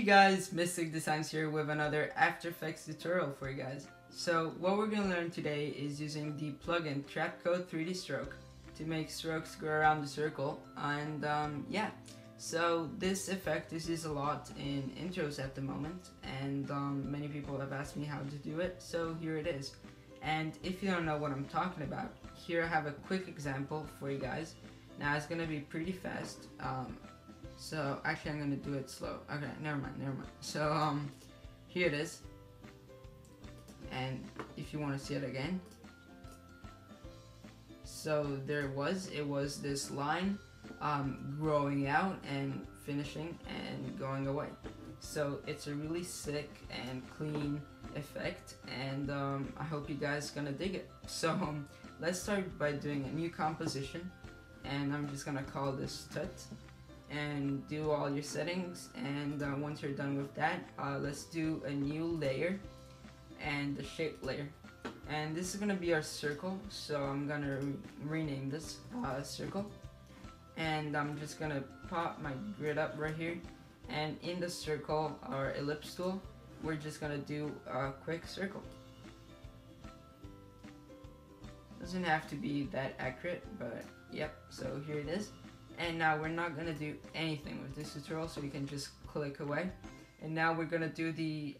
Hey guys, Mistic Designs here with another After Effects tutorial for you guys. So what we're going to learn today is using the plugin Trapcode 3D Stroke to make strokes go around the circle, and yeah. So this effect is used a lot in intros at the moment, and many people have asked me how to do it, so here it is. And if you don't know what I'm talking about, here I have a quick example for you guys. Now it's going to be pretty fast. So actually I'm gonna do it slow. Okay, never mind. So here it is. And if you want to see it again. So there it was this line growing out and finishing and going away. So it's a really sick and clean effect, and I hope you guys gonna dig it. So let's start by doing a new composition, and I'm just gonna call this Tut. And do all your settings, and once you're done with that, let's do a new layer and the shape layer, and this is gonna be our circle. So I'm gonna rename this circle, and I'm just gonna pop my grid up right here, and in the circle, our ellipse tool, we're just gonna do a quick circle. Doesn't have to be that accurate, but yep. So here it is. And now we're not going to do anything with this tutorial, so you can just click away. And now we're going to do the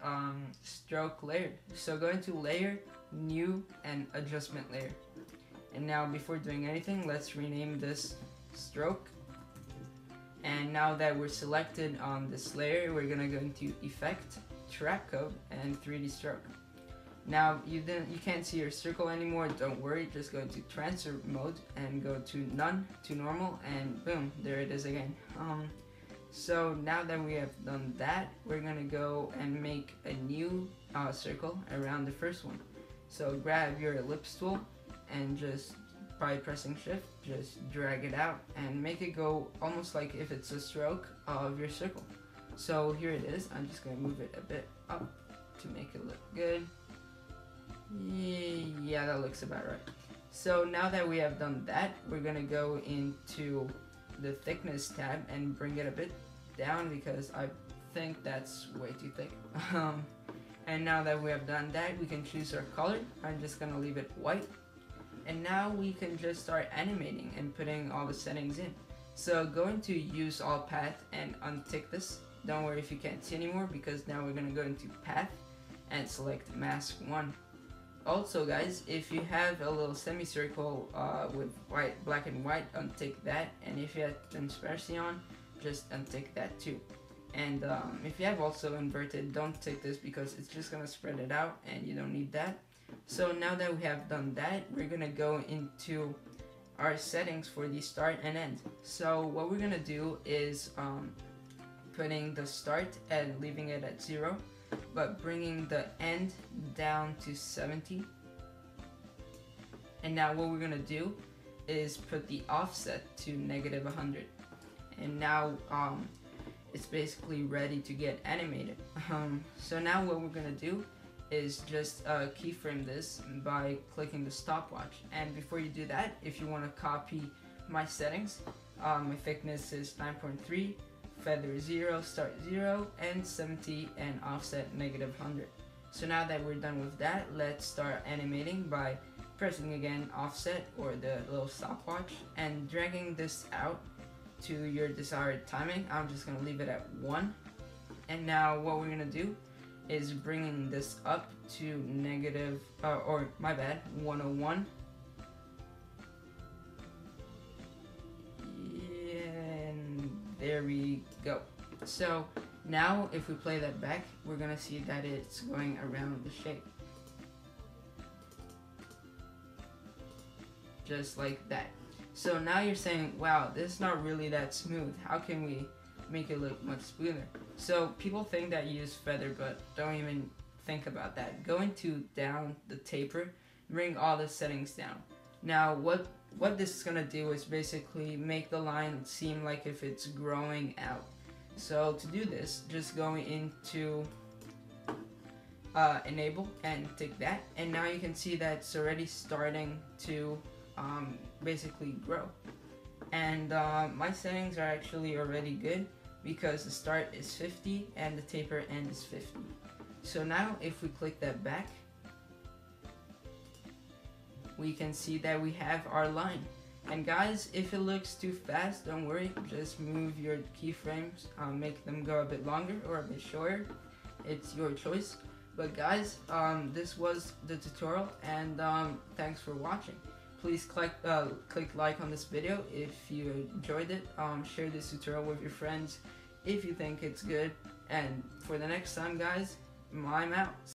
stroke layer. So go into layer, new, and adjustment layer. And now before doing anything, let's rename this stroke. And now that we're selected on this layer, we're going to go into effect, Trapcode, and 3D stroke. Now you can't see your circle anymore, don't worry, just go into transfer mode and go to none, to normal, and boom, there it is again. So now that we have done that, we're gonna go and make a new circle around the first one. So grab your ellipse tool and just by pressing shift, just drag it out and make it go almost like if it's a stroke of your circle. So here it is. I'm just gonna move it a bit up to make it look good. Yeah, that looks about right. So now that we have done that, we're gonna go into the thickness tab and bring it a bit down because I think that's way too thick. And now that we have done that, we can choose our color. I'm just gonna leave it white. And now we can just start animating and putting all the settings in. So go into use all path and untick this. Don't worry if you can't see anymore, because now we're gonna go into path and select mask 1. Also guys, if you have a little semicircle with black and white, untick that, and if you have transparency on, just untick that too. And if you have also inverted, don't tick this because it's just gonna spread it out and you don't need that. So now that we have done that, we're gonna go into our settings for the start and end. So what we're gonna do is putting the start and leaving it at 0, but bringing the end down to 70. And now what we're gonna do is put the offset to -100. And now it's basically ready to get animated. So now what we're gonna do is just keyframe this by clicking the stopwatch. And before you do that, if you want to copy my settings, my thickness is 9.3. feather 0, start 0, and 70, and offset -100. So now that we're done with that, let's start animating by pressing again offset or the little stopwatch and dragging this out to your desired timing. I'm just gonna leave it at 1. And now what we're gonna do is bringing this up to 101. There we go. So now if we play that back, we're gonna see that it's going around the shape. Just like that. So now you're saying, wow, this is not really that smooth. How can we make it look much smoother? So people think that you use feather, but don't even think about that. Go into down the taper, bring all the settings down. Now what this is gonna do is basically make the line seem like if it's growing out. So to do this, just go into enable and tick that, and now you can see that it's already starting to basically grow. And my settings are actually already good, because the start is 50 and the taper end is 50. So now if we click that back, we can see that we have our line. And guys, if it looks too fast, don't worry, just move your keyframes, make them go a bit longer or a bit shorter. It's your choice. But guys, this was the tutorial, and thanks for watching. Please click like on this video if you enjoyed it. Share this tutorial with your friends if you think it's good. And for the next time, guys, I'm out.